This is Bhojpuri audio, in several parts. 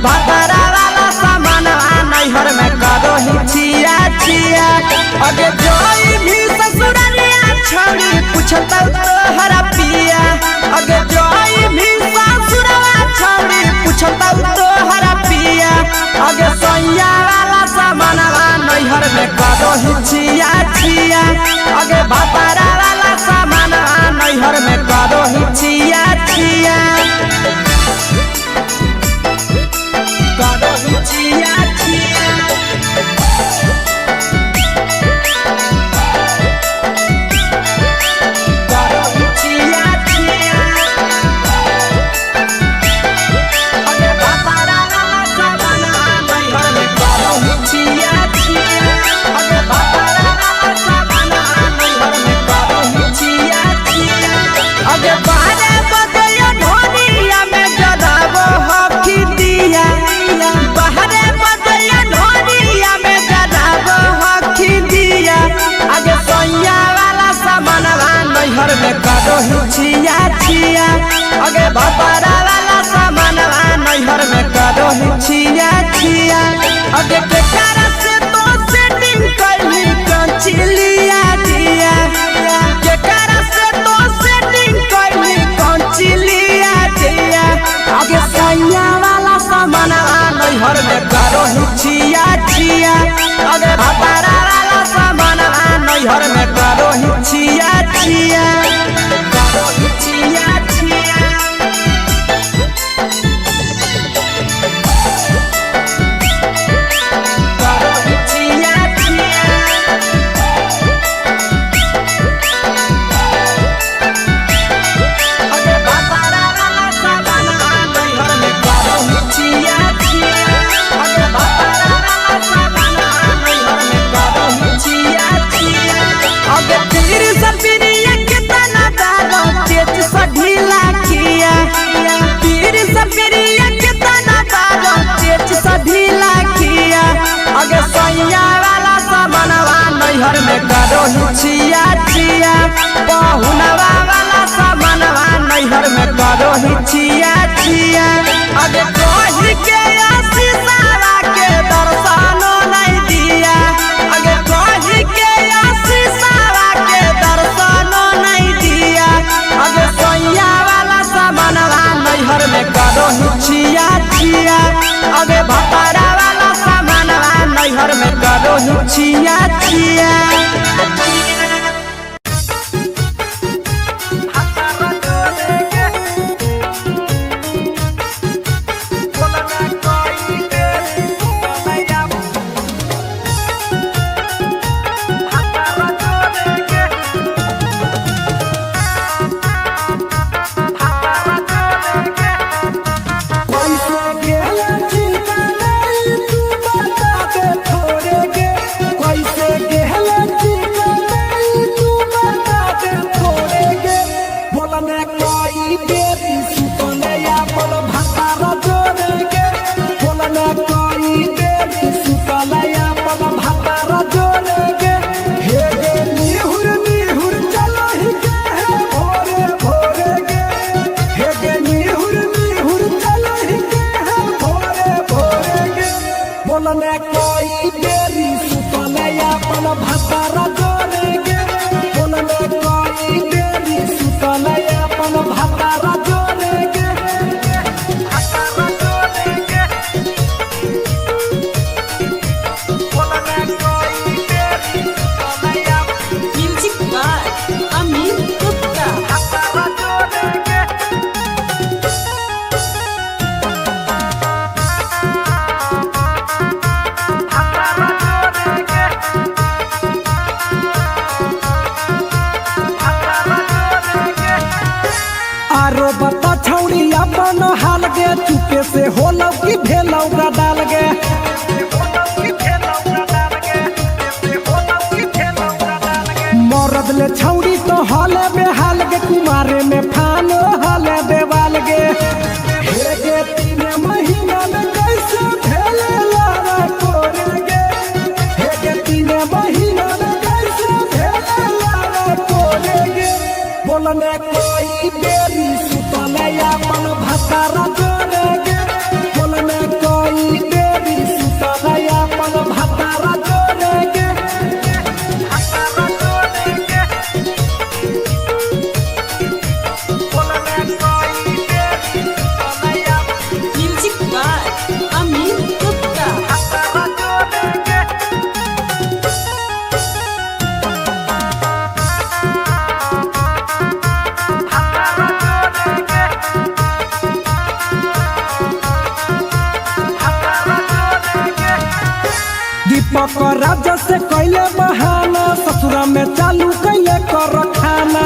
भतरा वाला सामान नैहर में करो ही छिया छिया। अगे जोई भी ससुरलिया छौड़ी पूछता तोहरा पिया। अगे जोई भी ससुरवा छौड़ी पूछता तोहरा पिया। अगे सैया वाला सामान नैहर में करो ही छिया छिया। अगे भतरा वाला सामान नैहर में करो ही छिया छिया। छिया छिया। अगे भतरा वाला सामान नैहर में करो ही छिया छिया। अगे केकरा से तो सेटिंग करली कंचिलिया दिया। केकरा से तो सेटिंग करली कंचिलिया दिया। अगे सैया वाला सामान नैहर में करो ही छिया छिया। अगे भतरा वाला सामान नैहर में करो ही छिया छिया। अगे सैया वाला सामानवा नैहर में करो ही छिया छिया। पहुनवा वाला सामानवा नैहर में करो ही छिया छिया। अगे कही के आशीषवा के दर्शनो नहीं दिया। अगे कही के आशीषवा के दर्शनो नहीं दिया। अगे सैया वाला सामानवा नैहर में करो ही छिया छिया। अगे भतरा वाला सामानवा नैहर में करो ही छिया छिया। चुपे से होलौ की भेलौ का डाल गे। मरद ले छौड़ी तो हले बेहाल गे। कुमारे में फान हले देवाल गे। हे गे 3 महीना में कैसे भेले लारा कोरे गे। हे गे 3 महीना में कैसे भेले लारा कोरे गे। बोलने कोई बेरी सुतले अपन भतारा जोरे गे। बोलने को से कैले बहाना ससुरा में चालू कैले कर खाना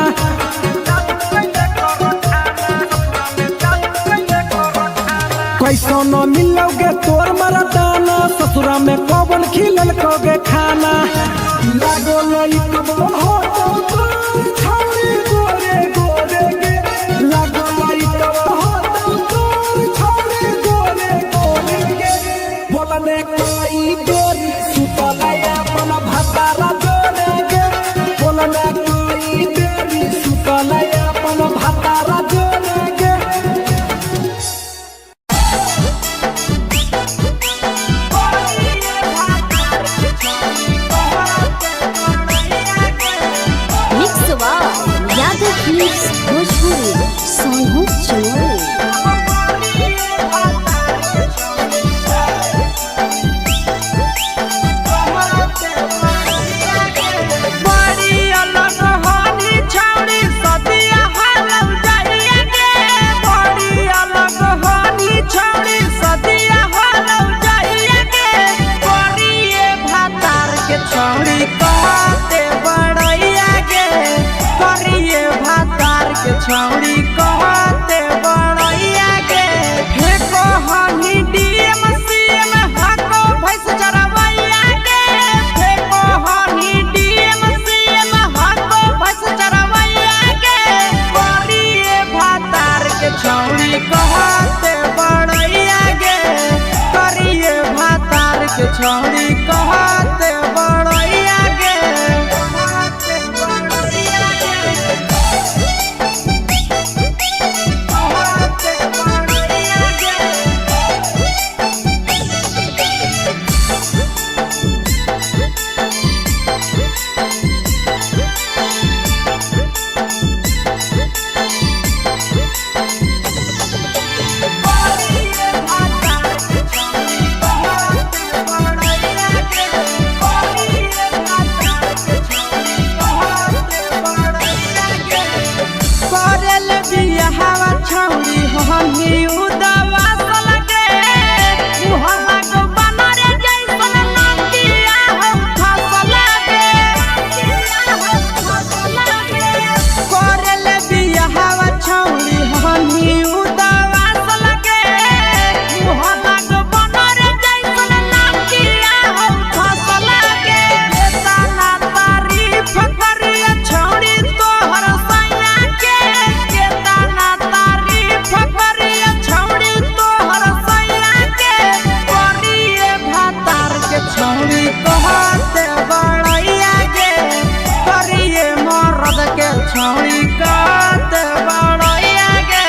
कैसो न मिलोगे तोर मरदाना ससुरा में कौन खिलल कोगे खाना लागो लई कब हो तो छौरी गोरे गोरे गे लागो लई कब हो तो छौरी गोरे गोरे गे बोलने कोई गोरी सुतलया मन भतारा जोरे गे बोलने कोई गोरी सुतलया मन भतारा जोरे गे भोजपुरी सोनू चोरी छौड़ी कहते बड़ैया के फेको हनी डीएम सीएम हको भैंस चरवैया के फेको हनी डीएम सीएम हको भैंस चरवैया के करिए भातार के छौड़ी कहते बड़ैया के करिए भातार के छौड़ी कहते बड़ैया के छौड़ी हनी उदवा लगे मुहला को बनरे जैसन नंदिया हो फसल लगे करल बियाहवा छौड़ी हनी उदवा लगे मुहला को बनरे जैसन नंदिया हो फसल लगे केतना तारीफ करिया छौड़ी तोहर सैया के केतना फकरिया छौड़ी तोहर सैया के करिए भातार के छौड़ी कहते बड़ैया के करिए मर्द के छौड़ी कहते बड़ैया के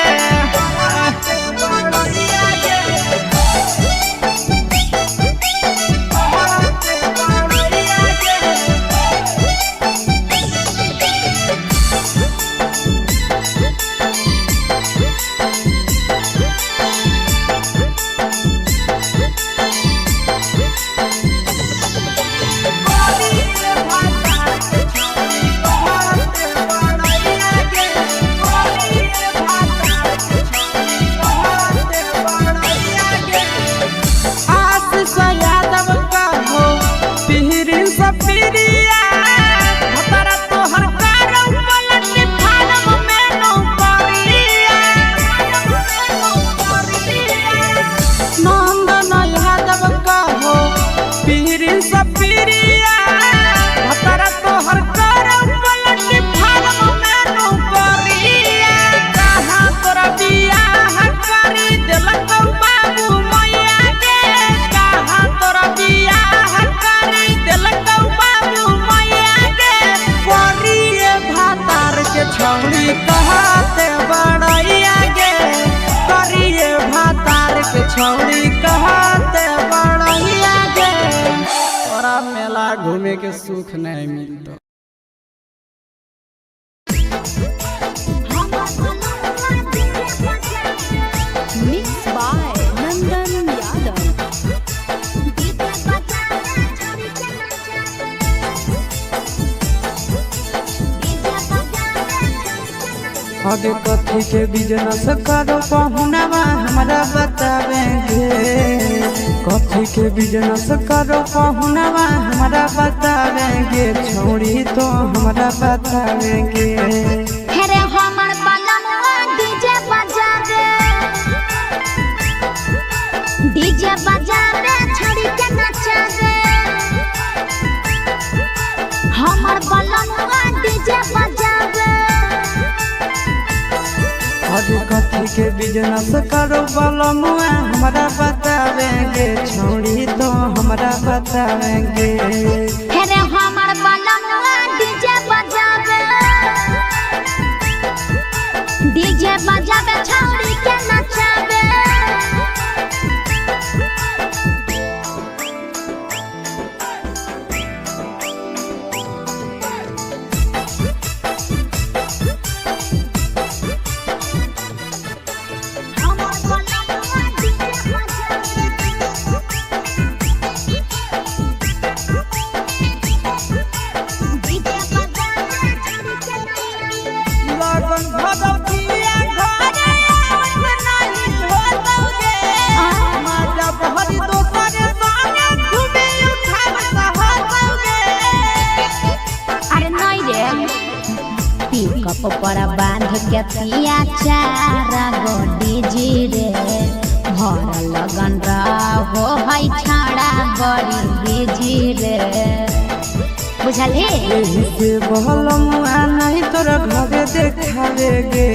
छौड़ी कहते बड़ैया गे करिए भातार के छौड़ी कहते बड़ैया गे तोरा मेला घूमे के सुख नहीं मिलता मिक्स बाय नंदन यादव आगे कथी के बिजनेस करो पहुनवा हमरा बतावेंगे, कथी के बिजनेस करो पहुनवा हमरा बतावेंगे, छोड़ी तो हमरा बतावेंगे। हेरे हमर बलमुआ डीजे बजावे, डीजे बजावे छड़ी के नचावे। हमर बलमुआ डीजे बजावे। आगे कथी के बिजनेस करो बलमुआ हमरा बतावेंगे, छोड़ी तो हमरा बतावेंगे। हेरे हमर बलमुआ डीजे बजावे, डीजे बजावे छड़ी के नचावे। पर बांध के पिया चारा गोडी जी रे, भर लगन रहो है छाड़ा बड़ी बीजी रे, बुझली। यही से बलमुआ नहीं तोरा घरे देखावेगे,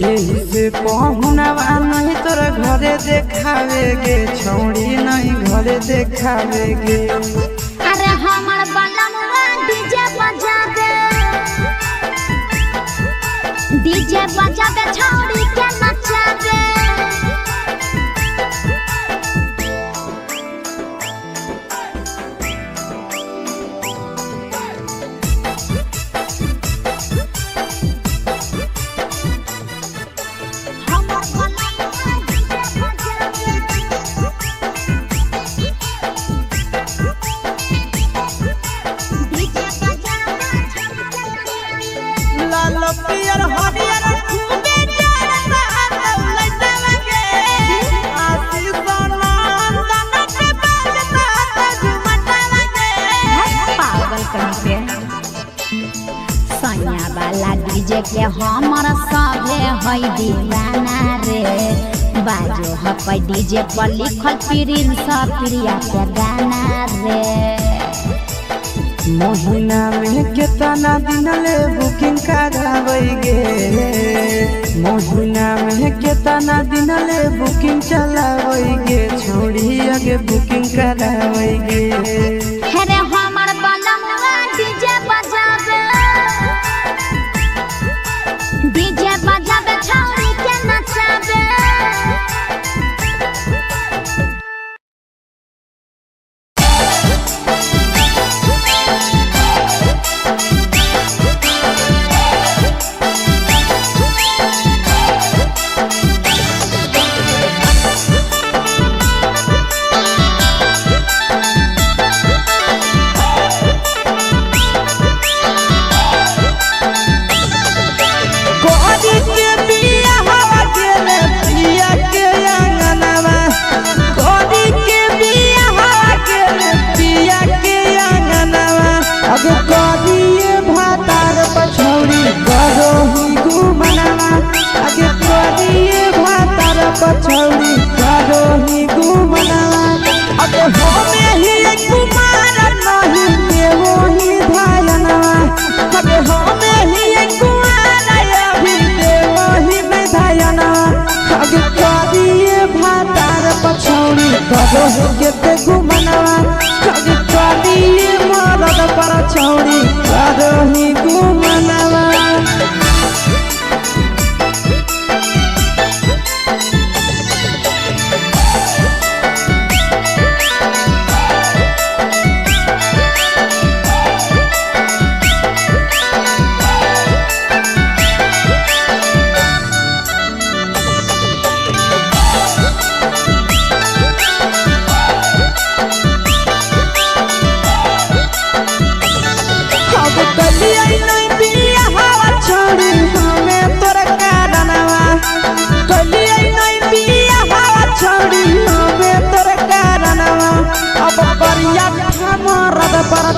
यही से पहुनवा नहीं तोरा घरे देखावेगे, छोड़ी नहीं घरे देखावेगे। अरे हमर बलमुआ डीजे बजावे, डीजे बजावे छौड़ी के नचावे। पियर हरियर खूबे जरता दौलत लगे, आशीष नंदन के बजता झुमट लगे। पागल कहीं पे सैया वाला डीजे के हमर सभे है दीवाना रे, बाजो है डीजे पर लिखल प्रिंस प्रिया के गाना रे। महीना में कितना दिन ले बुकिंग करावेगे, महीना में कितना दिन ले बुकिंग चलावेगे, छोड़ी आगे बुकिंग करावेगे। हेरे हमर बलमुआ डीजे बजावे, डीजे बजावे छौड़ी के नचावे।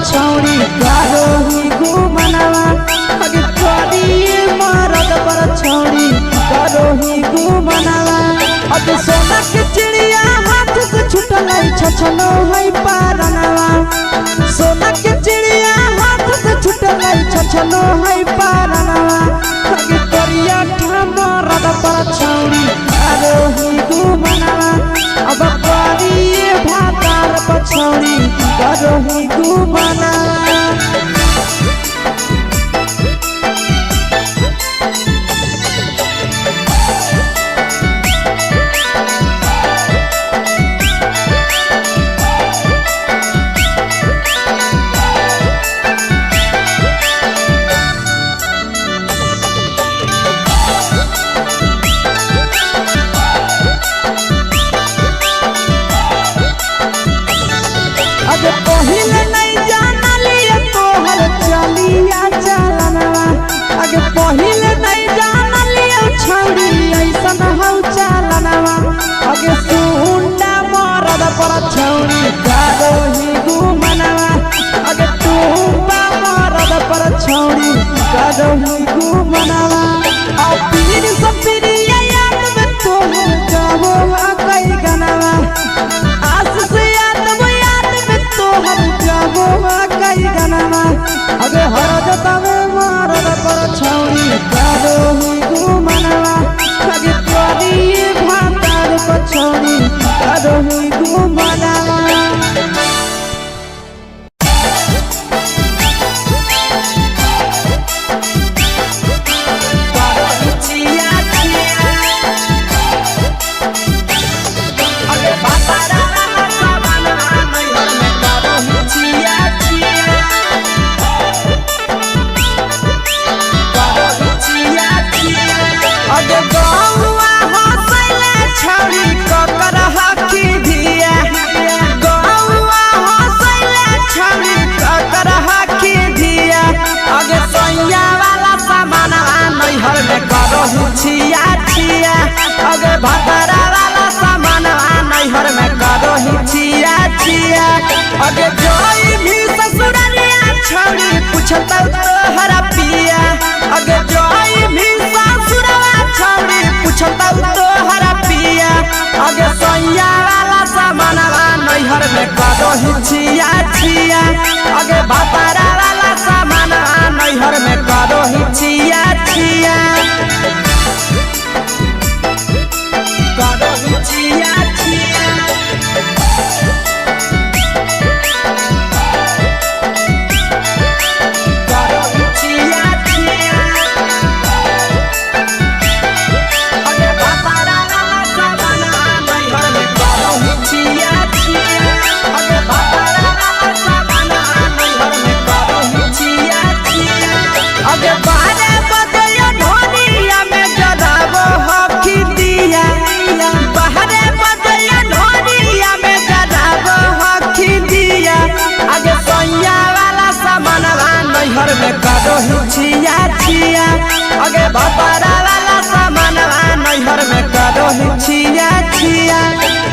छौड़ी करो ही घुमनवा अगे करिए मरद पर छौड़ी करो ही घुमनवा अगे सोना के चिड़िया हाथ से छुटल छछनो है पारनवा सोना के चिड़िया हाथ से छुटल छछनो है पारनवा अगे करिया मरद पर छौड़ी करो ही घुमनवा अब करिए भातार पर छौड़ी करो ही घुमनवा अगे पहिले नहीं जानलिए तोहर चलिया चलनवा अगे पहिले नहीं जानलिए छौड़ी ऐसन हौ चलनवा अगे सुंडा मरद पर छौड़ी करो ही घुमनवा अगे टूपा मरद पर छौड़ी करो ही घुमनवा आ पीर सब पीरिया याद में तोहर जाबो कई गनवा आस से तोहर जाबो कई गनवा अगे हरद तवे मरद पर छौड़ी करो ही घुमनवा अगे करिए भातार पर छौड़ी करो ही घुमनवा छिया छिया अगे भतरा वाला सामान नैहर में करो ही छिया छिया अगे जोई भी ससुरालिया छौड़ी पूछता तोहरा पिया अगे जोई भी ससुरवा छौड़ी पूछता तोहरा पिया अगे सैया वाला सामान नैहर में करो ही छिया छिया अगे भतरा वाला सामान नैहर में करो ही छिया छिया करो ही छिया छिया करो ही छिया छिया अगे भतरा वाला सामान नैहर में करो ही छिया छिया अगे भतरा वाला सामान नैहर में करो ही छिया छिया अगे बारे बदयो ढोलिया में जलावो हकी दिया बाहरे बदयो ढोलिया में जलावो हकी दिया अगे सैया वाला सामान नैहर में करो ही छिया छिया अगे भतरा वाला सामान नैहर में करो ही छिया छिया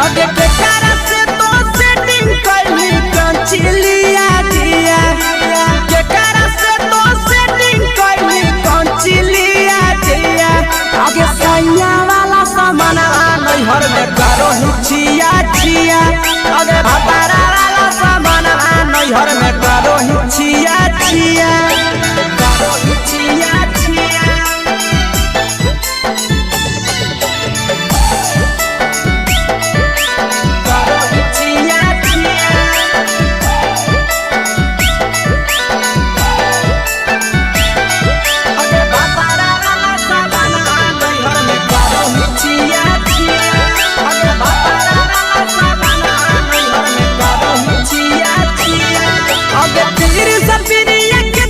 अगे केकरा से तो सेटिंग करली कंचिलिया दिया केकरा से तो सेटिंग करली कंचिलिया दिया अगे सैया वाला सामान नैहर में करो ही छिया छिया अगे भतरा वाला सामान नैहर में करो ही छिया छिया करो ही छिया छिया करो ही छिया छिया अगे भतरा वाला सामान नैहर में करो ही छिया छिया अगे भतरा वाला सामान नैहर में करो ही छिया छिया अगे पीर सब पीरिया के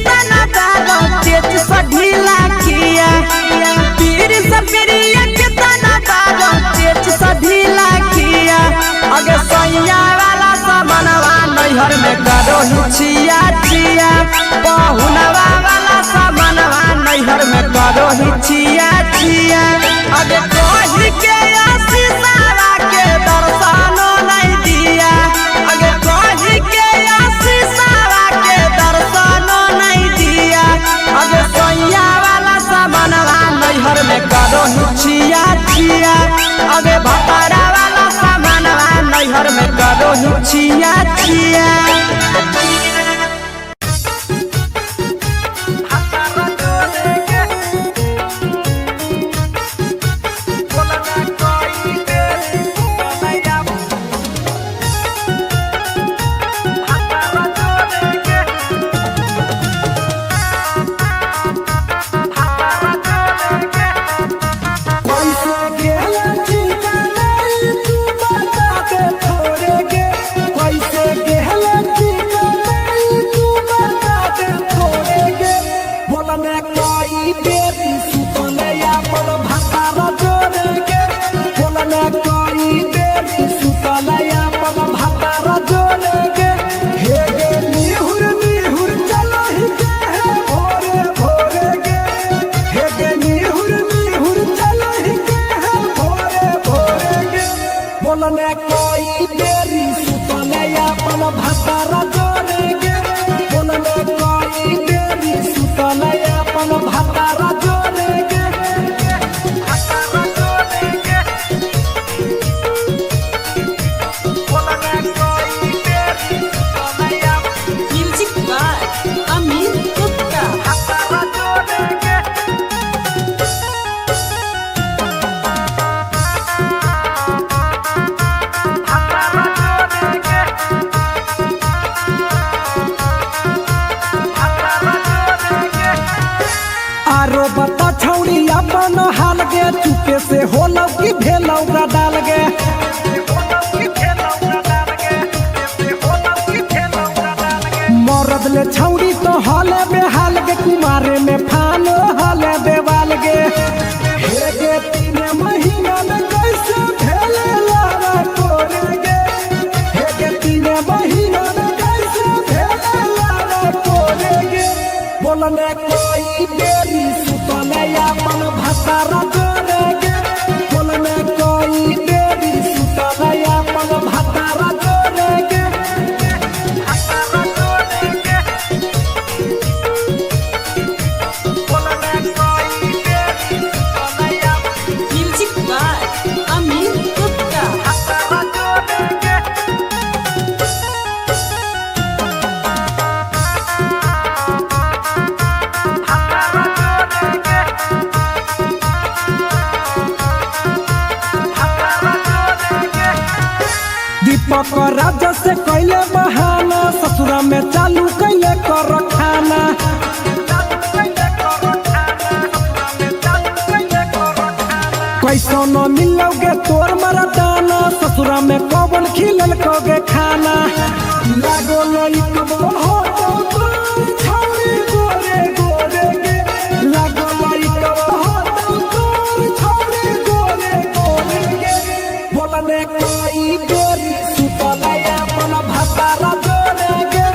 ही छिया छिया अगे भतारा वाला सामानवा नैहर में करो ही छिया छिया। बोलने कोई देरी सुतले अपन भतारा जोड़ेगे, बोलने कोई देरी सुतले अपन भतारा जोड़ेगे, भतारा जोड़ेगे, बोलने कोई देरी सुतले अपन म्यूजिक बाय अमीर गुप्ता भतारा जोड़ेगे। आरो बता छौड़ी अपन हाल गे, चुपे से होलौ की भेलौ डाल गे, मरद ले छौड़ी तो हले बेहाल गे, कुमारे में फान हले देवाल गे, हे गे 3 महीना में कैसे भेले लारा कोरे गे, हे गे 3 महीना में कैसे भेले लारा कोरे गे, बोलने कोई देरी सुतले अपन भतारा जोड़ेगे, बोलने कोई देरी सुतले अपन भतारा जोड़ेगे, भतारा जोड़ेगे, बोलने कोई देरी सुतले अपन म्यूजिक बाय अमीर गुप्ता भतारा जोड़ेगे। दीपक राजा से कैले बहाना, ससुरा में चालू कैले कर खाना, कैसो न मिलोगे तोर मरदाना, ससुरा में कौन खिलल कोगे खाना, लागो लइक हो तो तोर छौरी गोरे गोरे गे, लागो लइक हो तो तोर छौरी गोरे गोरे गे, बोलने कोई देरी सुतले अपन भतारा जोड़ेगे,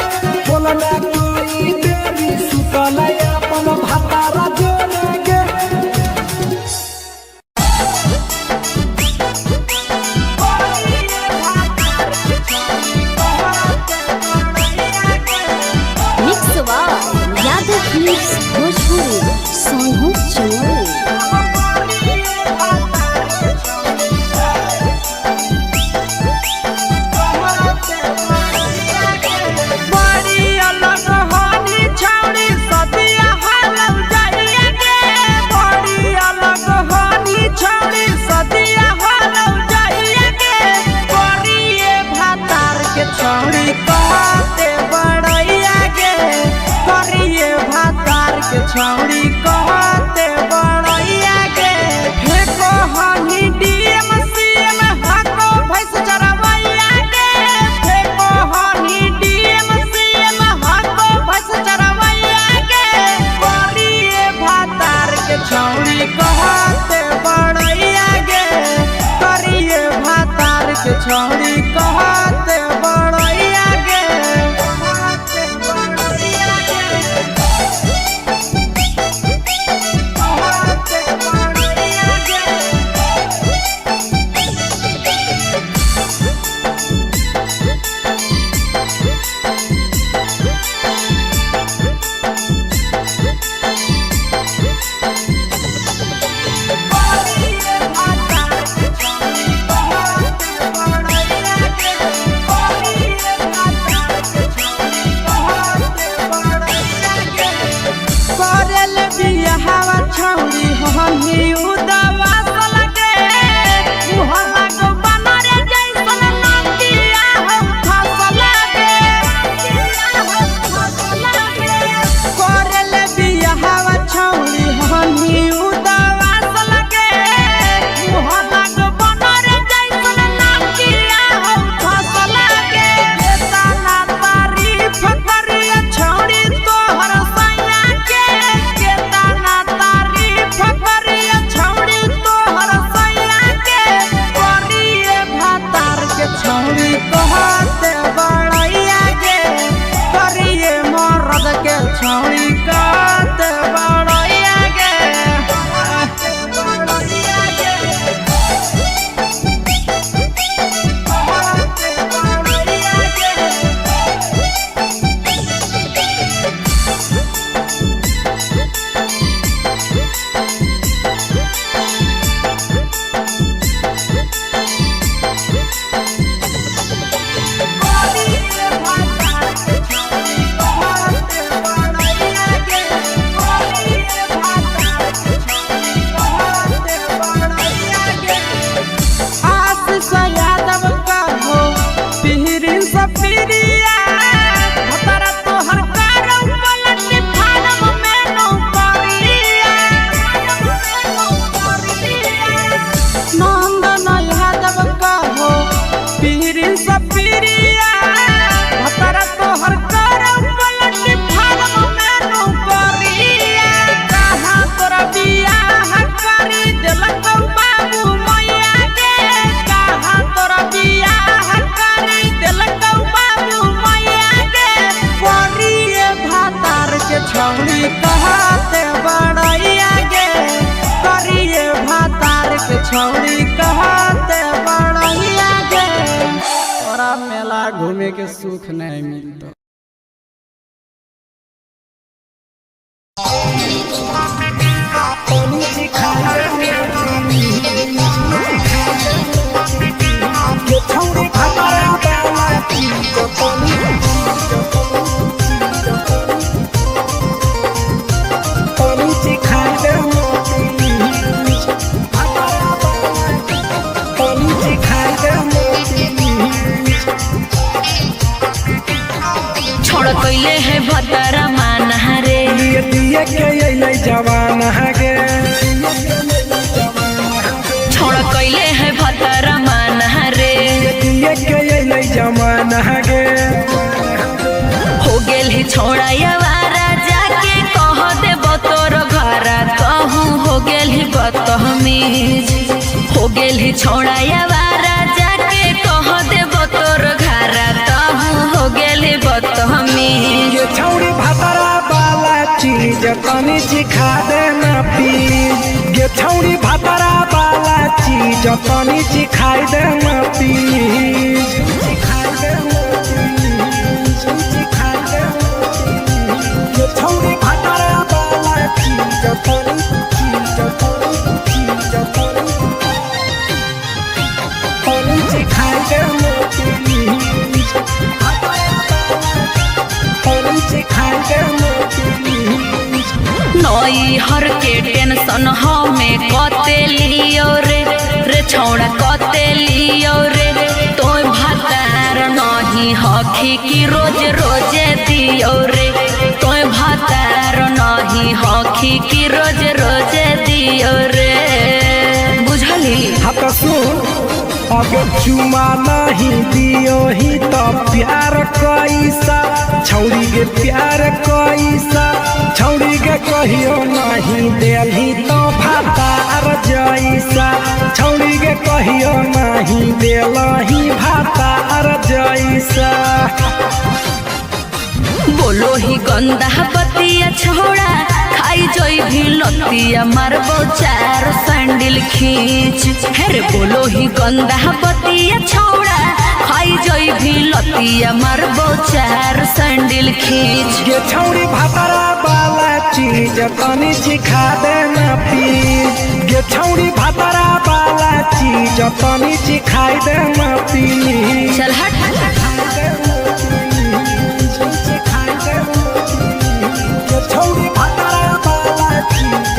बोलने कोई देरी सुतले अपन भतारा जोड़ेगे। Mix by Yadav films Bhojpuri Sonu चोरी। छौड़ी कहते बड़ैया गे, फेको हनी डीएम सीएम हाको भैंस चरवैया गे, फेको हनी डीएम सीएम हाको भैंस चरवैया गे, करिए भातार के छौड़ी कहते बड़ैया गे, करिए भातार के छौड़ी कहते बड़ैया गे। हवा छौड़ी हनी उदवा लगे मुहला को बनरे जैसन नदिया हम फसल लगे करले बिया हवा छौड़ी हनी उदवा लगे मुहला को बनरे जैसन नदिया हम फसल लगे केतना तारीफ करिया छौड़ी तोहर सैया के केतना तारीफ करिया छौड़ी तोहर सैया के करिए भातार के छौड़ी कहते बड़ैया के करिए मर्द के छौड़ी कहते बड़ैया के बड़ैया के बड़ैया के यादव का हो पिहरिन सपिरिया भतरा तोहर कारौ पलट फारम में नौकरिया नंदन यादव का हो पिहरिन सपिरिया भतरा तोहर कारौ पलट फारम में नौकरिया कहाँ तोरा बियाह करी देलकौ बाबू मैया के कहाँ तोरा बियाह करी देलकौ बाबू मैया के करिए भातार के छौड़ी कहते बड़ैया के करिए भातार के छौड़ी कहते बड़ैया के तोरा मेला घूमे के सुख नहीं मिलता छोड़ कैले है भतरा मान रे दिए के अइलै जवान हगे छोड़ कैले है भतरा मान रे दिए के अइलै जवान हगे हो गेल ही छोड़ा यारा जाके कह देब तोर घर कहूँ हो गेल ही बदतमीज हो गेल ही छोड़ा यारा जाके कह देब तोर घर कहूँ हो गेल ही बदतमीज ये छौड़ी भतरा वाला चीज तनी चिखा दे ना प्लीज ये छौड़ी भतरा वाला चीज तनी चिखाई दे ना प्लीज चिखाई दे ना प्लीज चिखाई दे ना प्लीज ये छौड़ी भतरा वाला चीज तनी चिखाई दे ना प्लीज नई हर के टेंशन हमें कते लियो रे छौड़ा कते लियो रे तोय भातार नहीं हखी की रोज रोजे दियो रे तोय भातार नहीं हखी की रोज रोजे दियो रे बुझली हक सुन अगर चुमा नहीं दियो ही तो प्यार कैसा छौड़ी के प्यार कैसा छौड़ी के कहियो नहीं देली तो भातार जैसा छौड़ी के कहियो नहीं देलही भातार जैसा बोलो ही गंदा बतिया छोड़ा खाई जोई भी लतिया मारबो चार सैंडल खींच हेरे बोलो ही गंदा बतिया छोड़ा खाई जोई भी लतिया मारबो चार सैंडल खींच ये छौड़ी भातारा वाला चीज तनी चिखा दे ना प्लीज ये छौड़ी भातारा वाला चीज तनी चिखाई दे ना प्लीज चल हट छौड़ी भातारा वाला चीज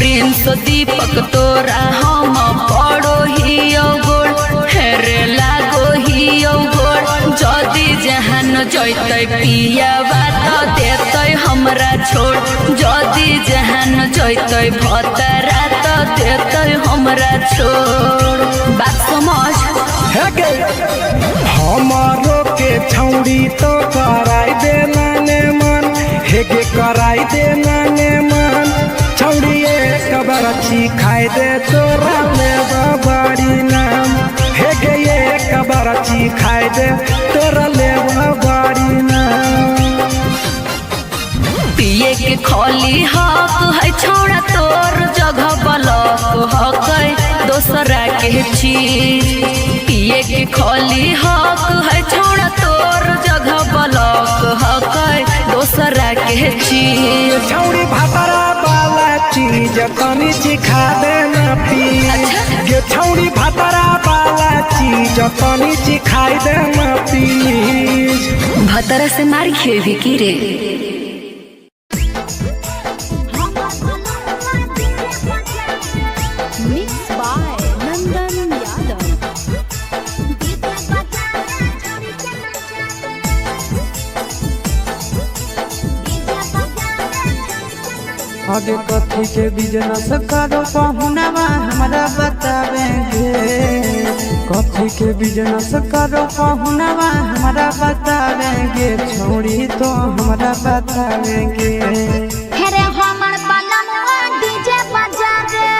प्रिंस दीपक तोरा हम पड़ो ही गोड़ हेरे लागो ही गोड़ जदि जहान जैते पिया बात देते हमरा छोड़ जदि जहान जैते भतरा तो देते हमरा छोड़ बात समझ हमारो के छौड़ी तो कराई दे नाने मन हेगे कराई दे नाने मन छौड़ी एक बरछी खाई दे तोरा लेबा बड़ी नाम हेगे एक बरछी खाई दे तोरा लेबा बड़ी नाम पिए के खोली हक है छौड़ा तोर जगह बलक हक दोसरा के चीज पिए के खोली हक है छौड़ा तोर जगह बलक हक दोसरा के चीज छौड़ी भातरा वाला चीज तनी चिखा दे ना पी ये छौड़ी भातरा वाला चीज तनी चिखाई दे ना पी भतरा से मार खेबी की रे मिक्स बाय नंदन यादव। आगे कथी के बिजनेस करो पहुनवा हमरा बतावेंगे कथी के बिजनेस करो पहुनवा हमरा बतावेंगे छोड़ी तो हमरा बतावेंगे हेरे हमर बलमुआ डीजे बजावे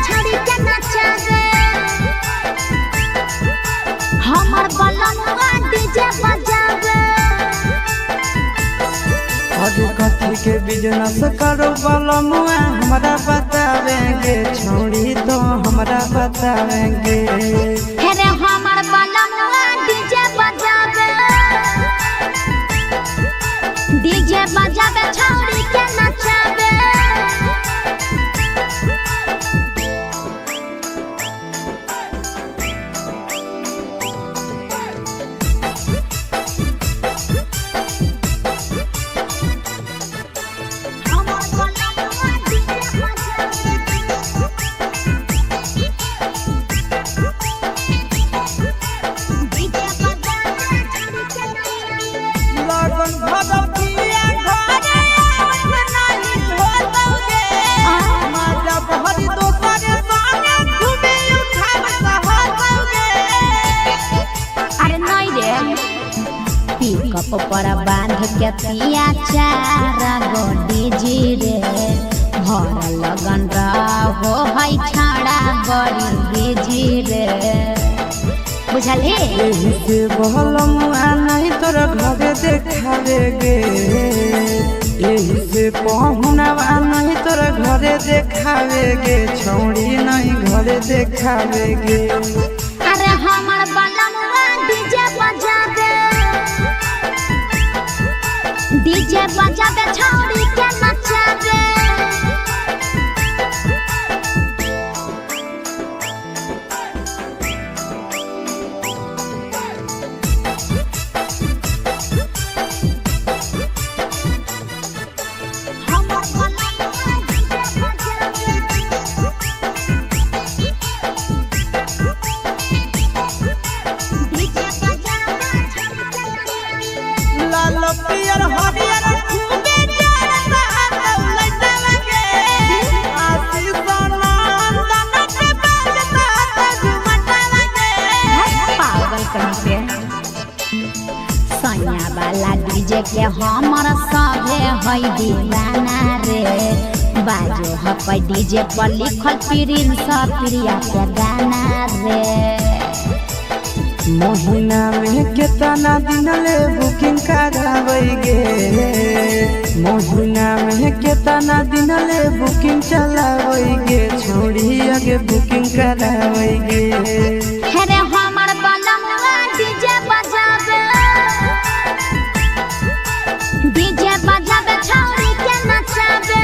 छोड़ी के नचावे हमर बलमुआ डीजे बजावे आगे कथी के बिजनेस करो बलमुआ हमरा बतावेंगे छोड़ी तो हमरा बतावेंगे हेरे हमर बलमुआ डीजे बजावे छोड़ी के नचावे लगन भदौतिया घरे नहीं होतौगे माता बहरी दोसरे संगे घूमे उठाव सहतौगे अरे नहीं रे पिकअप पर बांध के पिया चार गो डीजी रे भर लगन रहो है छाड़ा बड़ी डीजी रे बुझल हे एही से बहलमुआ नहीं तोरा घरे देखावेगे एही से पहुनवा नहीं तोरा घरे देखावेगे छौड़ी नहीं घरे देखावेगे अरे हमर बलमुआ डीजे बजावे छोड़ी के नचावे हमर बलमुआ डीजे बजावे लाल पियर हरियर खूबे जरता दौलतवे आशीष नंदन के बजता झुमटवे पागल कहीं के सैया वाला डीजे के हमर सभे है दीवाना रे बाजो है डीजे पर लिखल प्रिंस प्रिया के गाना रे महीना में कितना दिन ले बुकिंग करावेगे महीना में कितना दिन ले बुकिंग चलावेगे छोड़ी आगे बुकिंग करावेगे हेरे हमर बलमुआ डीजे बजावे छोड़ी के नचावे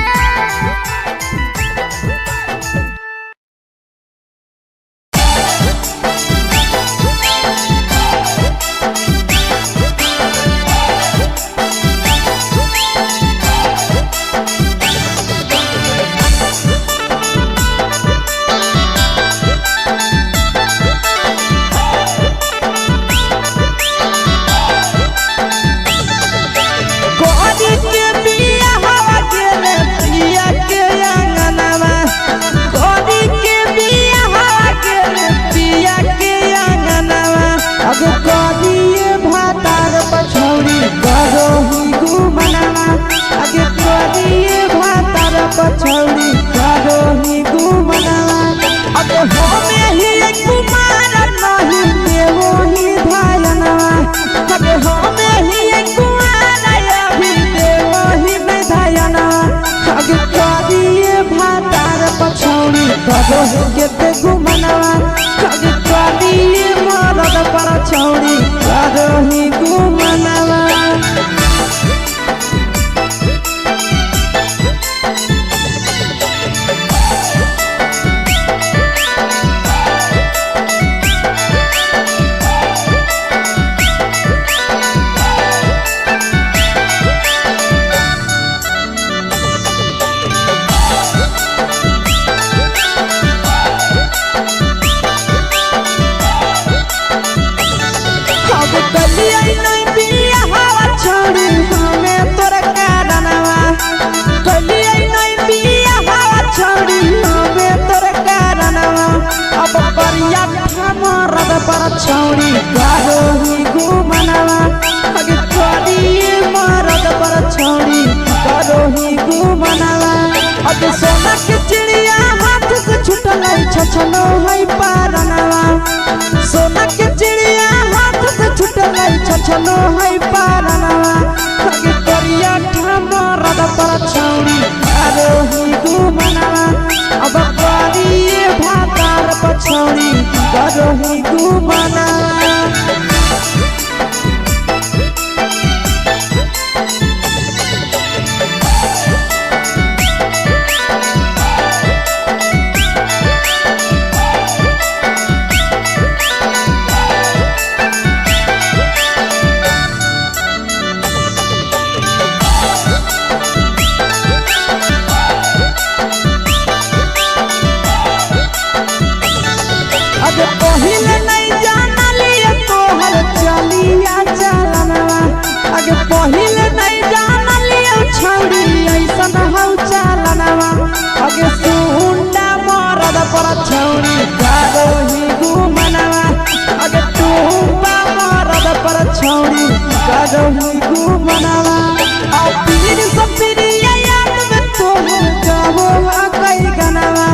करो ही केते घुमनवा कभी कभी मरद पर छौड़ी करो ही घुमनवा पर छौड़ी करो ही घुमनवा अगे तोरी मरद पर छौड़ी करो ही घुमनवा अगे सोना के चिड़िया हाथ से छूटल छछनो है पारनवा सोना के चिड़िया हाथ से छूटल छछनो है पारनवा अगे तोरिया मरद पर छौड़ी करो ही घुमनवा अब तोरी भातार पर छौड़ी करो ही घुमनवा पहिले नहीं जानलिए तोहर चलिया चलनवा अगे पहिले नहीं जानलिए छौड़ी ऐसन हौ चलनवा अगे सुंडा मरद पर छौड़ी करो ही घुमनवा अगे टूबा मरद पर छौड़ी करो ही घुमनवा आ पीर सब पीरिया याद में तोहर गावो कई गनवा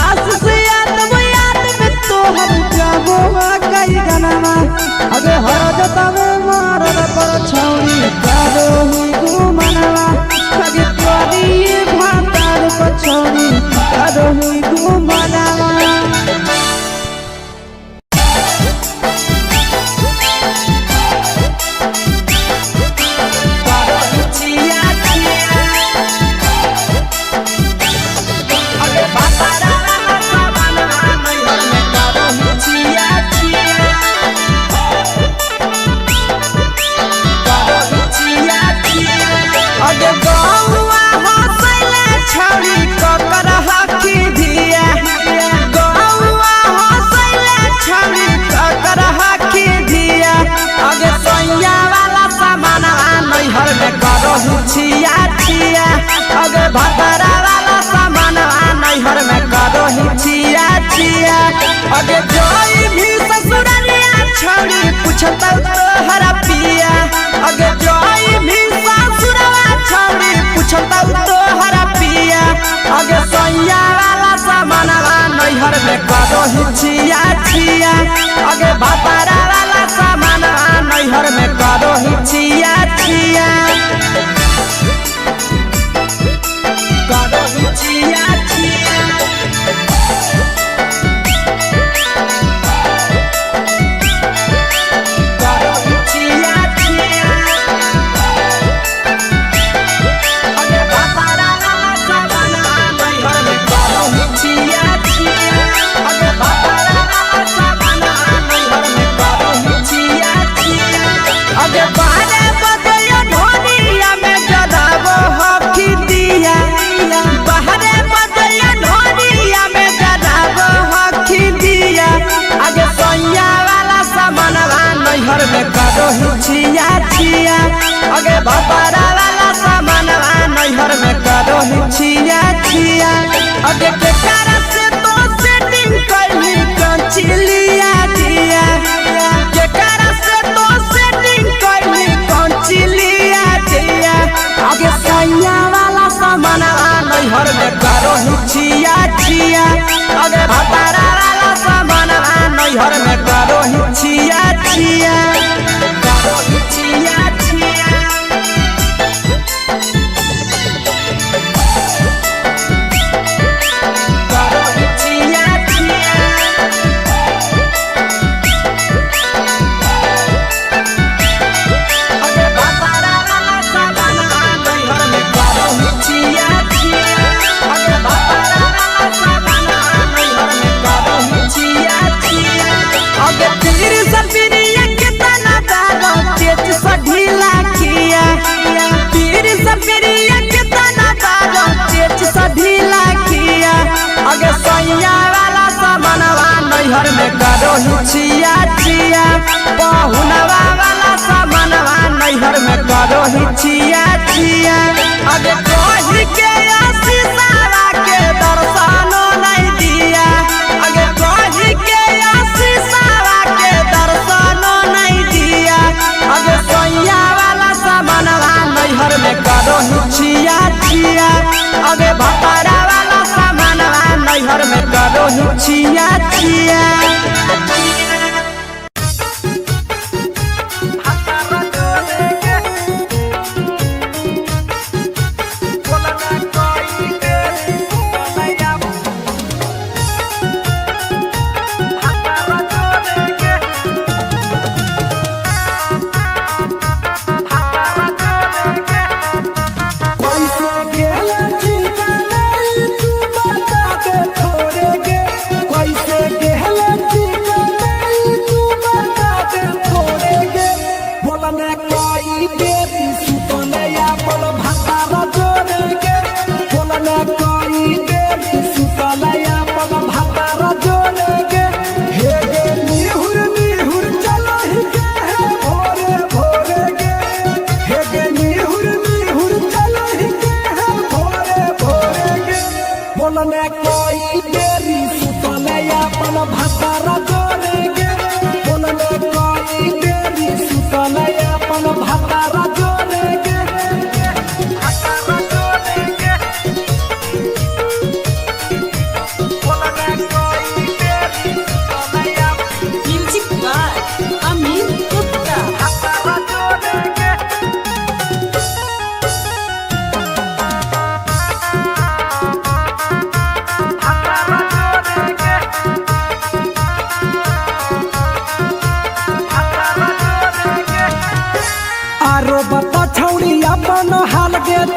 आस से तोहर जाबो कई गनवा अगे हरजता में मरद पर छौड़ी करो ही घुमनवा अगे तोरी भातार पर छौड़ी करो ही घुमनवा छिया छिया अगे भतरा वाला सामान नैहर में करो ही छिया छिया अगे जोई भी ससुरलिया छौड़ी पूछता तोहरा पिया अगे जोई भी ससुरवा छौड़ी पूछता तोहरा पिया अगे सैया वाला सामान नैहर में करो ही छिया छिया अगे भतरा वाला सामान नैहर में करो ही छिया छिया करो ही छिया छिया अगे भतरा वाला सामान नैहर में करो ही छिया छिया अगे के कारण से तो सेटिंग करनी कंचिलिया दिया के कारण से तो सेटिंग करनी कंचिलिया दिया अगे सैया वाला सामान नैहर में करो ही छिया छिया अगे भतरा वाला सामान नैहर में करो ही छिया छिया करो हिचिया चिया पहुनवा वाला सामनवा नैहर में करो हिचिया चिया अगे कही के आशीषवा के दर्शनो नहीं दिया अगे कही के आशीषवा के दर्शनो नहीं दिया अगे सोया वाला सामनवा नैहर में करो हिचिया चिया अगे भतारा वाला सामनवा नैहर में करो हिचिया चिया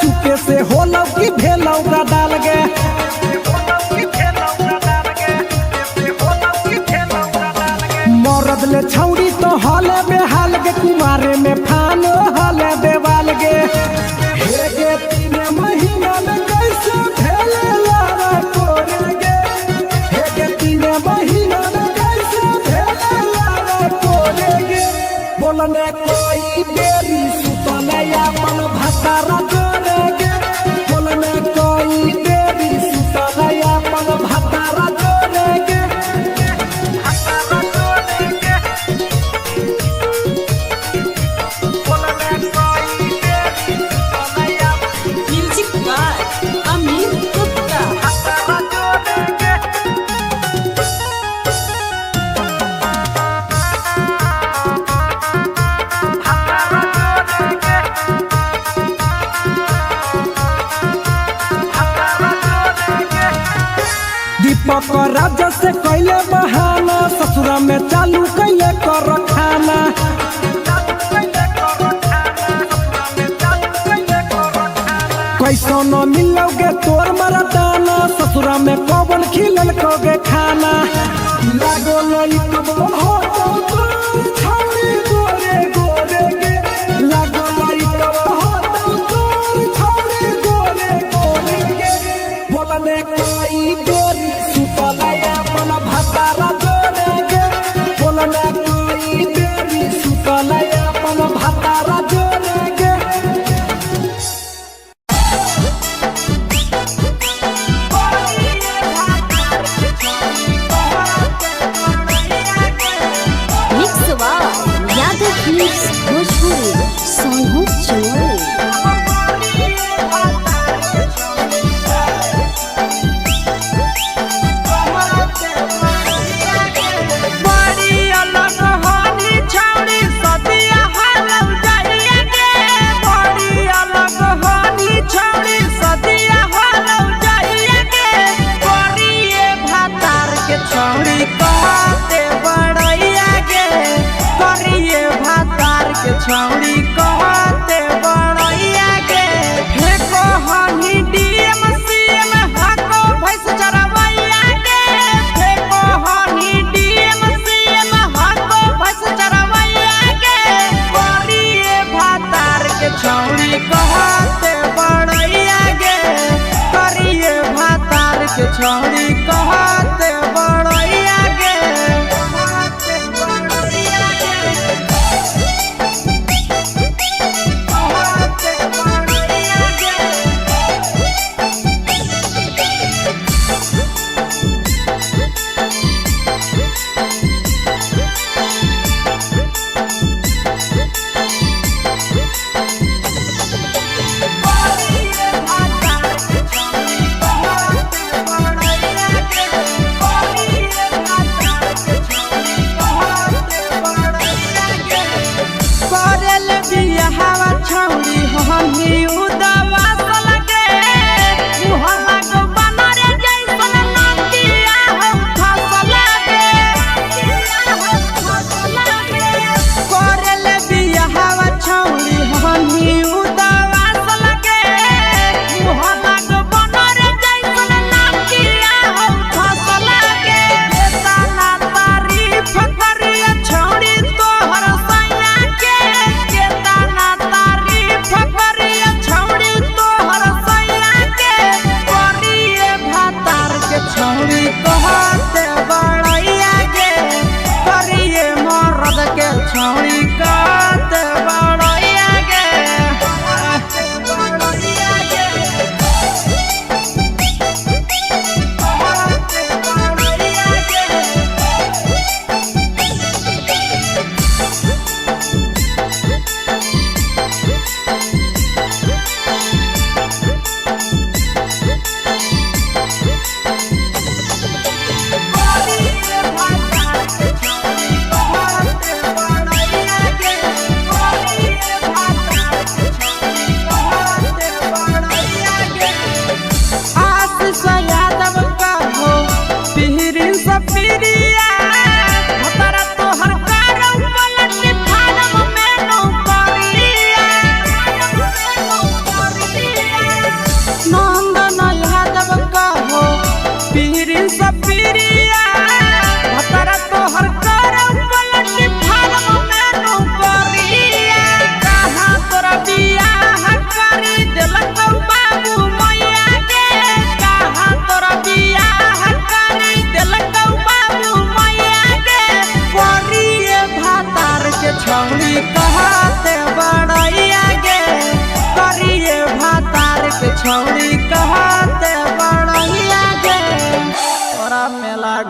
चुपे से होलौ की भेलौ का डाल गे मरद ले छौड़ी तो हले बेहाल गे कुमारे में फान हले देवाल गे हे गे 3 महीना में कैसे भेले लारा कोरे गे हे गे 3 महीना में कैसे भेले लारा कोरे गे बोलने कोई बेरी सुतने अपन भतारा राजा से कैले बहाना ससुरा में चालू कैले कर खाना कैसो न मिलोगे तोर मरदाना ससुरा में कौन खिलल कोगे खाना लागो लई कब हो तो छौरी गोरे गोरे गे लागो लई कब हो तो छौरी गोरे गोरे गे बोलने कोई गोरी सुतलया मन भतारा जोरे गे बोलने कोई बेरी सुतलया मन भतारा जोरे गे मिक्स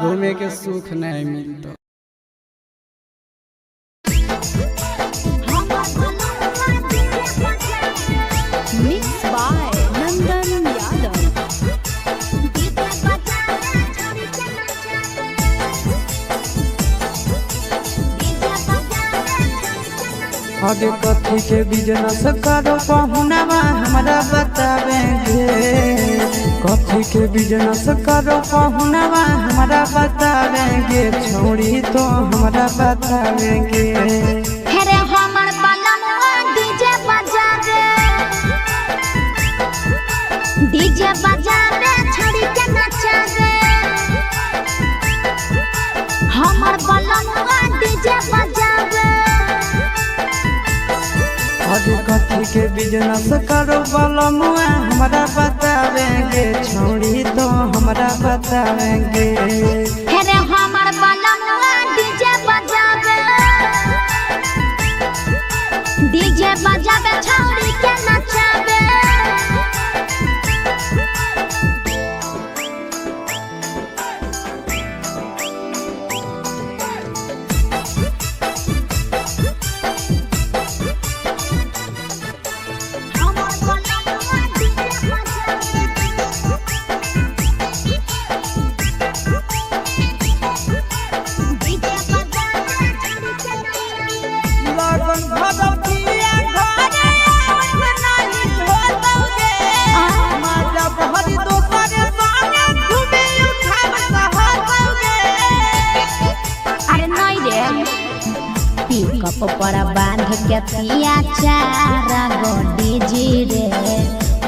घूमे के सुख नहीं मिलता। मिक्स बाय नंदन यादव। आगे कथी के बिजनेस करो पहुनवा हमरा बतावेंगे। कथी के बिजनेस करो पहुनवा हमरा बतावेंगे। छोड़ी तो हमरा बतावेंगे। हेरे हमर बलमुआ डीजे बजावे छड़ी के नचावे। हमर बलमुआ डीजे बजावे। आगे कथी के बिजनेस करो बलमुआ हमरा बतावेंगे। छोड़ी तो हमरा बतावेंगे। हेरे हमर बलमुआ डीजे बजावे छड़ी के नचावे। पिकअप पर बांध के पिया चारा गोडी जी रे।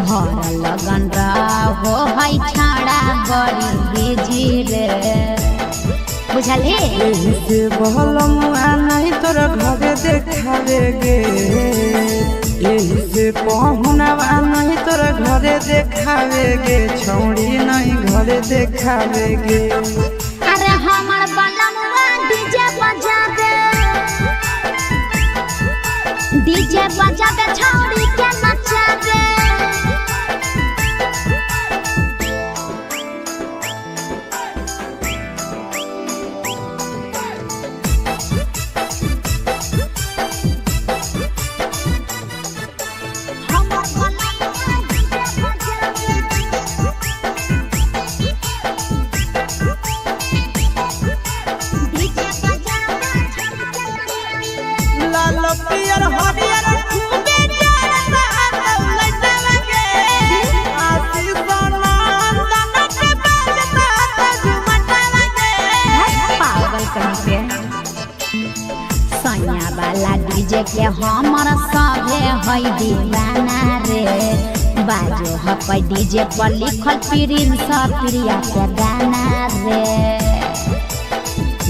भर लगन रहो है छाड़ा बड़ी बीजी रे। बुझली यही से बलमुआ नहीं तोरा घरे देखावेगे। यही से पहुनवा नहीं तोरा घरे देखावेगे। छौड़ी नहीं घरे देखावेगे। अरे हमर बलमुआ डीजे बजावे छड़ी के नचावे। लाल पियर हरियर खूबे जरता लटलगे। आशीष नंदन के बजता झुमटा लगे। पागल कहीं पे सैया वाला डीजे के हमर सभे है दीवाना रे। बाजो है डीजे पर लिखल प्रिंस प्रिया के गाना रे।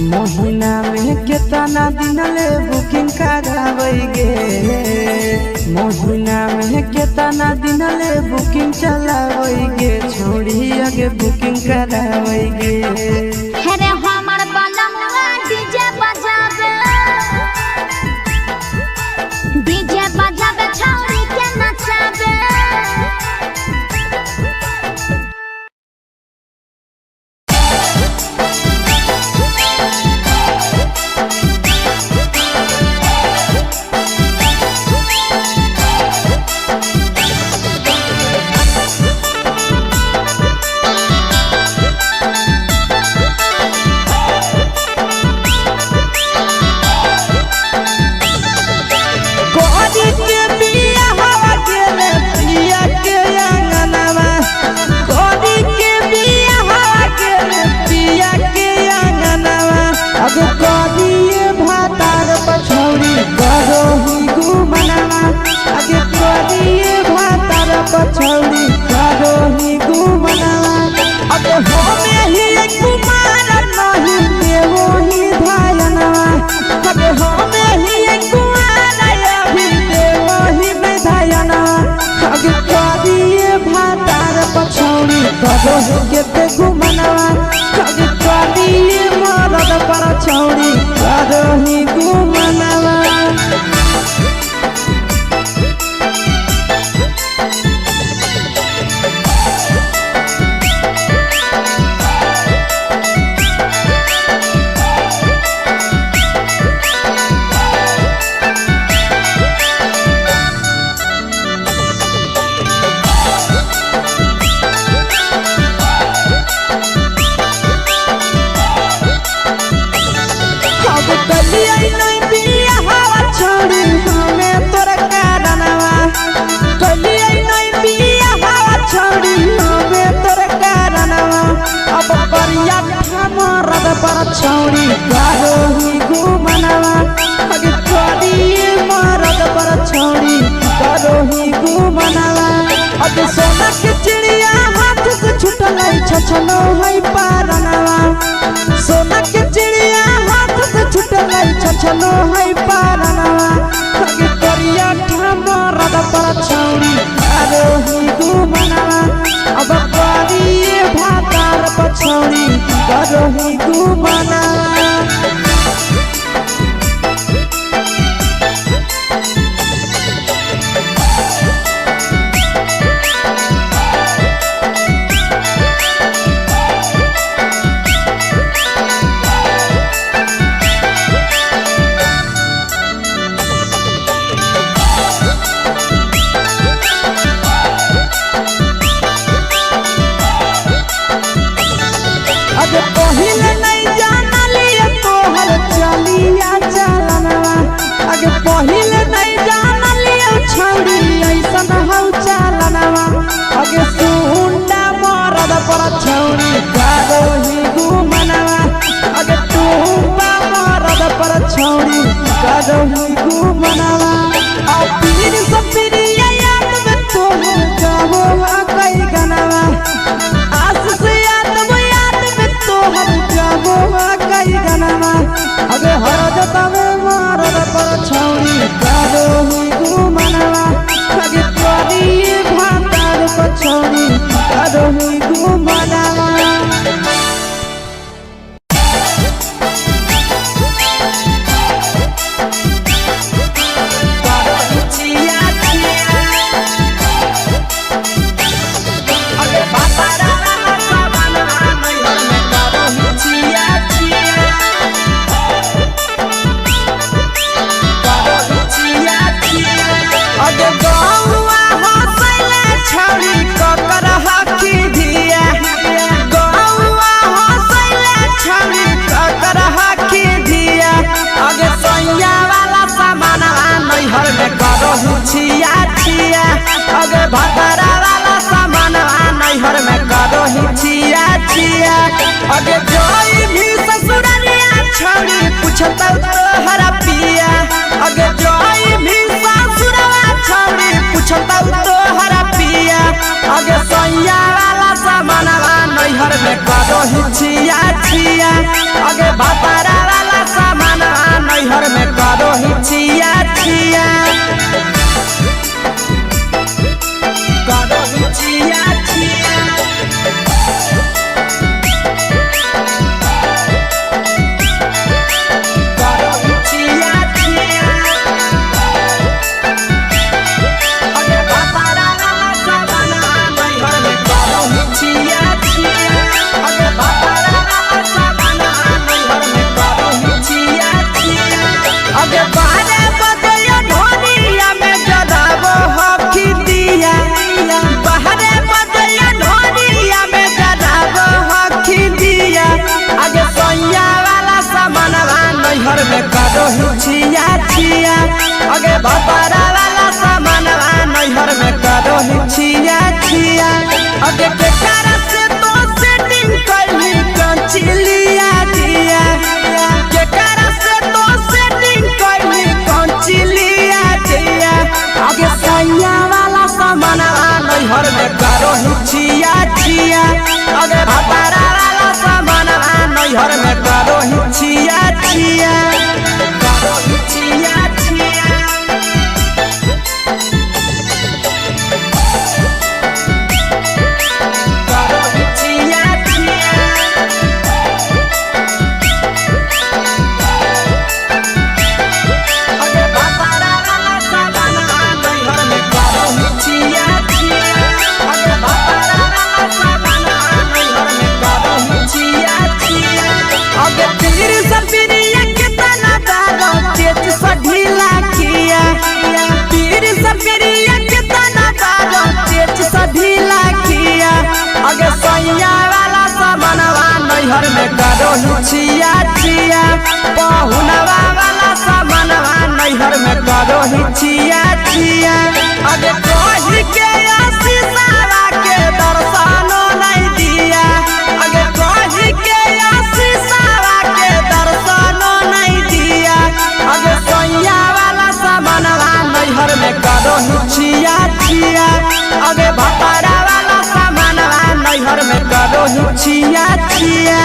महीना में कितना दिन ले बुकिंग करावेगे। महीना में कितना दिन ले बुकिंग चलावेगे। छोड़ी आगे बुकिंग करावेगे। हेरे हमर बलमुआ डीजे बजावे छड़ी के नचावे। पछौड़ी करो ही घुमना। अब हमें ही कुमार नहीं देवो ही धायना। अब हमें ही कुमार अभी देवो ही धायना। अब करिए भातार पछौड़ी करो ही के घुमना। अब करिए मरद पछौड़ी करो ही घुमना। छौरी करोही घुमनवा अगे करिए मरद पर छौरी करोही घुमनवा अगे सोना के चिड़िया हाथ से छुटल छछनो है पारनवा सोना के चिड़िया हाथ से छुटल छछनो है पारनवा अगे करिया मरद पर छौरी करोही घुमनवा अब करिए भातार पर छौरी करोही घुमनवा अगे पहिले नहीं जानलिए तोहर चलिया चलनवा अगे पहिले नहीं जानलिए छौरी ऐसन हौ चलनवा अगे सुंडा मरद पर छौरी करोही घुमनवा अगे टूपा मरद पर छौरी करोही घुमनवा आ पीर सब पीरिया याद में तोहर गावो कई गनवा आस से तोहर जाबो कई गनवा अगे हर जतवे मरद पर छौरी करोही घुमनवा अगे करिए भातार पर छौरी करोही घुमनवा छिया छिया अगे भतरा वाला सामान नैहर में करोही छिया छिया अगे जोई भी ससुरलिया छौरी पूछता तोहरा पिया अगे जोई भी ससुरवा छौरी पूछता तोहरा पिया अगे सैया वाला सामान नैहर में करोही छिया छिया अगे भतरा वाला सामान नैहर में करोही छिया छिया करोही छिया छिया करोही छिया छिया अगे भतरा वाला सामान नैहर में करोही छिया छिया अगे भतरा वाला सामान नैहर में करोही छिया छिया अगे बारे बदलिया ढोलिया में जलावो हकी दिया बाहरे बदलिया ढोलिया में जलावो हकी दिया आगे सैया वाला सामान नैहर में करोही छिया छिया आगे भतरा वाला सामान नैहर में करोही छिया छिया आगे केकरा से तो सेटिंग करली कंचिलिया दिया केकरा से तो सेटिंग करली कंचिलिया दिया आगे सैया वाला सामान नैहर में करोही छिया छिया आगे भतरा वाला सामान नैहर में करोही छिया छिया करोही छिया छिया करोही छिया छिया अगे भतरा वाला सामान नैहर में करोही छिया छिया अगे भतरा वाला सामान नैहर में करोही छिया छिया अगे पीर सब पीरिया कितना दारो तेज से ढीला किया पीर सब पीरिया कितना दारो तेज से ढीला किया अगे सैया वाला सामान नैहर में करोही छिया छिया पहुनवा वाला सामान नैहर में करोही छिया छिया अगे कही के आशीषवा के दर्शनो नहीं दिया अगे कही के आशीषवा के रही छिया छिया।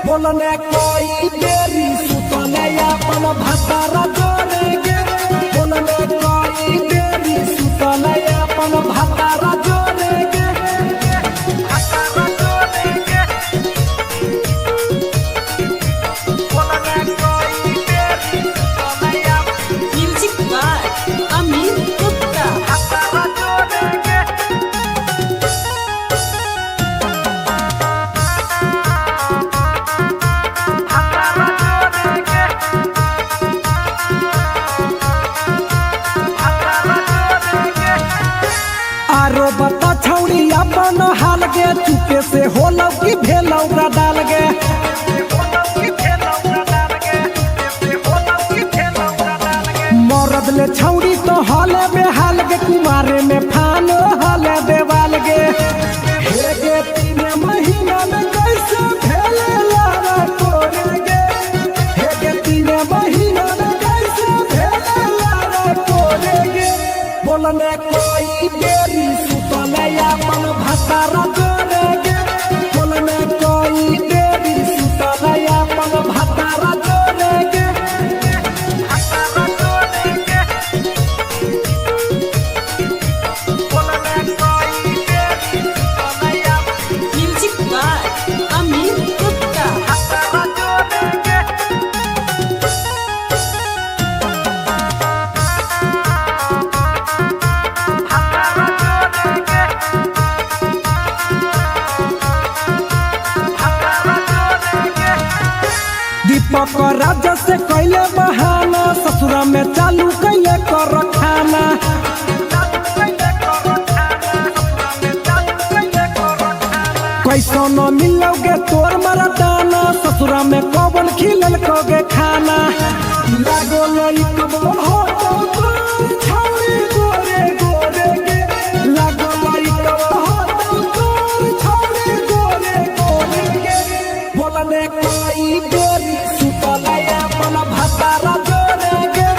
बोलने कोई देरी सुतने अपन भतारा जोड़ेगे, बोलने कोई देरी सुतने अपन भतारा जोड़ेगे, भतारा जोड़ेगे, बोलने कोई देरी सुतने अपन म्यूजिक बाय अमीर गुप्ता भतारा जोड़ेगे। आरो बता छौड़ी अपन हाल गे, चुपे से होलौ की भेलौ डाल गे, मरद ले छौड़ी तो हले बेहाल गे, कुमारे में फान हले देवाल गे, हे गे 3 महीना में कैसे भेले लारा कोरे गे, हे गे 3 महीना में कैसे भेले लारा कोरे गे, बोलने कोई देरी सुतने अपन भतारा जोड़ेगे, बोलने कोई देरी सुतने अपन भतारा जोड़ेगे, भतारा जोड़ेगे, बोलने कोई देरी सुतने अपन म्यूजिक बाय अमीर गुप्ता भतारा जोड़ेगे। दीपक राजा से कैले बहाना, ससुरा में चालू कैले कर खाना, कैसो न मिलोगे तोर मरदाना, ससुरा में कौन खिलल कोगे खाना, लागो लई कबो हो तो तोर छौरी गोरे गोरे गे, लागो लई कबो हो तो तोर छौरी गोरे गोरे गे, बोलने कोई देरी सुतले अपन भतारा जोड़ेगे,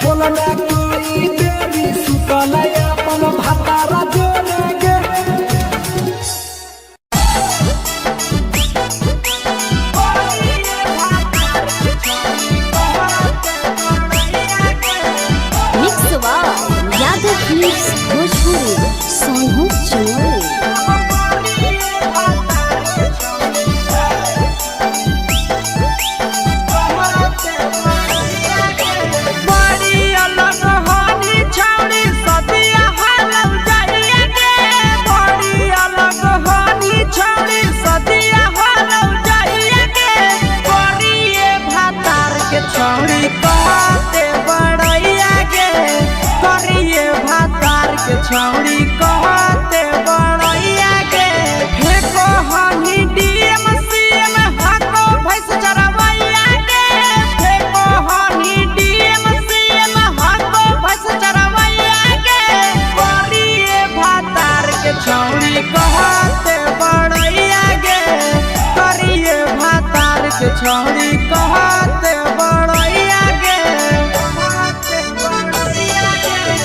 बोलने कोई देरी सुतले अपन भतारा जोड़ेगे। मिक्स यादव फिल्म्स भोजपुरी सोनू चोरी। छौड़ी कहते बड़ैया के, हे कहनी डीएम सीएम हाको भैंस चरवैया के, हे कहनी डीएम सीएम हाको भैंस चरवैया के, करिए भातार के छौड़ी कहते बड़ैया के, करिए भातार के छौड़ी कहते बड़ैया के, कहते बड़ैया के।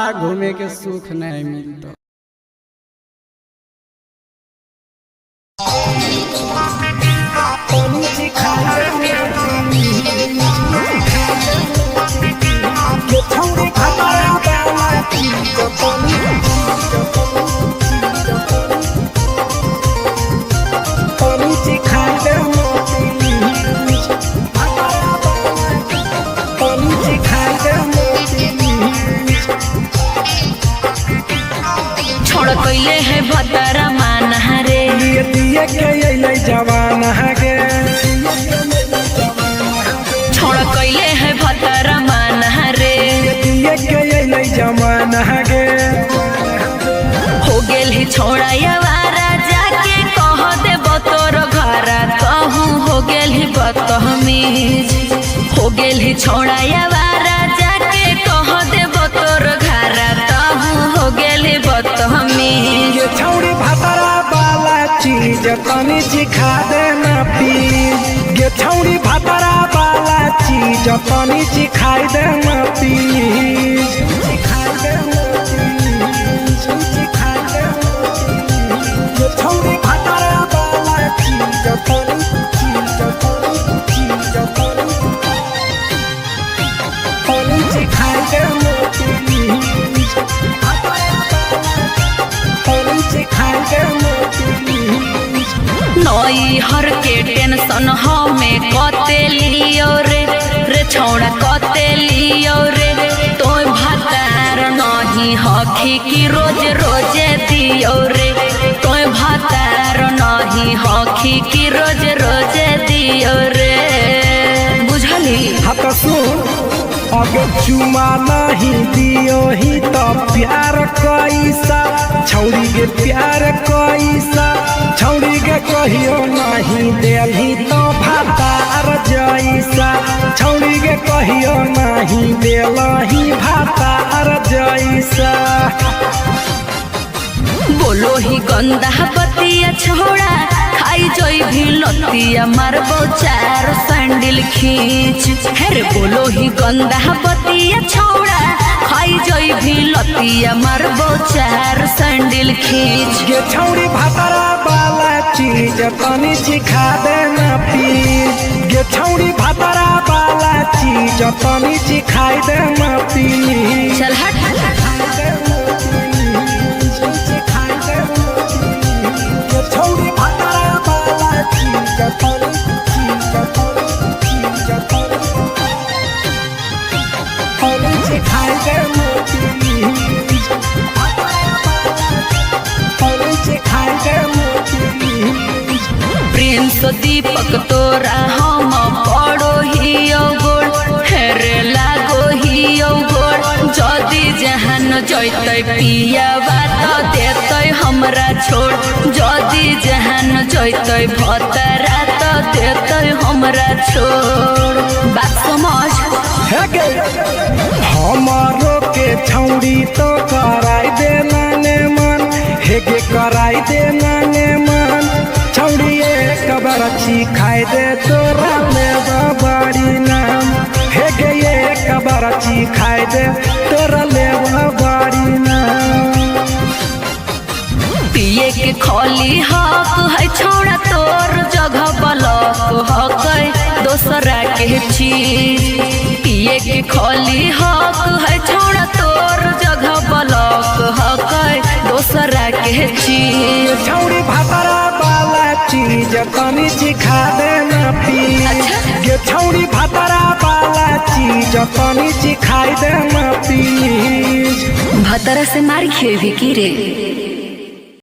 बहरा घूमे के सुख नहीं मिलता। छोड़ कैले है भतरा मान रे दिए के अइलै जवान गे छोड़ कैले है भतरा मान रे दिए के अइलै जवान गे हो गेल ही छोड़ा यारा जाके कह देब तोर घर कहूँ हो गेल ही बदतमीज हो गेल ही छोड़ा यारा जाके कह देब तोर घर कहूँ हो गेल ही बदतमीज ये छौड़ी भतरा वाला चीज तनी सिखा देना प्लीज ये छौड़ी भतरा वाला चीज तनी सिखाई देना प्लीज सिखाई देना प्लीज सिखाई देना प्लीज ये छौड़ी भतरा वाला चीज तनी सिखाई देना प्लीज नई हर के टेंशन हमें कते लियो रे छौड़ा कते लियो रे तोय भतार नहीं हखी की रोज रोजे दियो रे तोय भतार नहीं हखी की रोज रोजे दियो रे बुझली हत सुन अगर चुमा नहीं दियो ही तो प्यार कैसा छौड़ी के प्यार कैसा छौड़ी के कहियो नहीं देली तो भातार जैसा छौड़ी के कहियो नहीं देलही भातार जैसा बोलो ही गंदा बतिया छोड़ा खाई जोई भी लतिया मारबो चार सैंडल खींच हेरे बोलो ही गंदा बतिया छोड़ा खाई जोई भी लतिया मारबो चार सैंडल खींच ये छौड़ी भतरा वाला चीज तनी सिखा देना प्लीज ये छौड़ी भतरा वाला चीज तनी सिखाई देना प्लीज चल हट छौड़ी भतरा वाला चीज तनी सिखाई देना प्लीज सिखाई देना प्लीज प्रिंस दीपक तोरा हम पड़ो ही गोड़ हेरे लागो ही गोड़ जदी जहान जैतै पिया बात देतै हमरा छोड़ जदी जहान जैतै भतरा तो देतै हमरा छोड़ बात समझ हमारो के छौड़ी तो कराई देना ने मन हेगे कराई देना ने मन छौड़ी एक बार सिखाई दे तोरा में बड़ी नाम हेगे एक बार सिखाई दे तोरा ले बड़ी नाम पिए के खोली हक है छोड़ा तोर जगह बलक हक दोसरा के चीज पिए के खोली हक है छोड़ा तोर जगह बलक हक दोसरा के चीज छौड़ी भतरा वाला चीज तनी सिखा देना प्लीज ये छौड़ी भतरा वाला चीज तनी सिखाई देना प्लीज भतरा से मार खेबी की रे।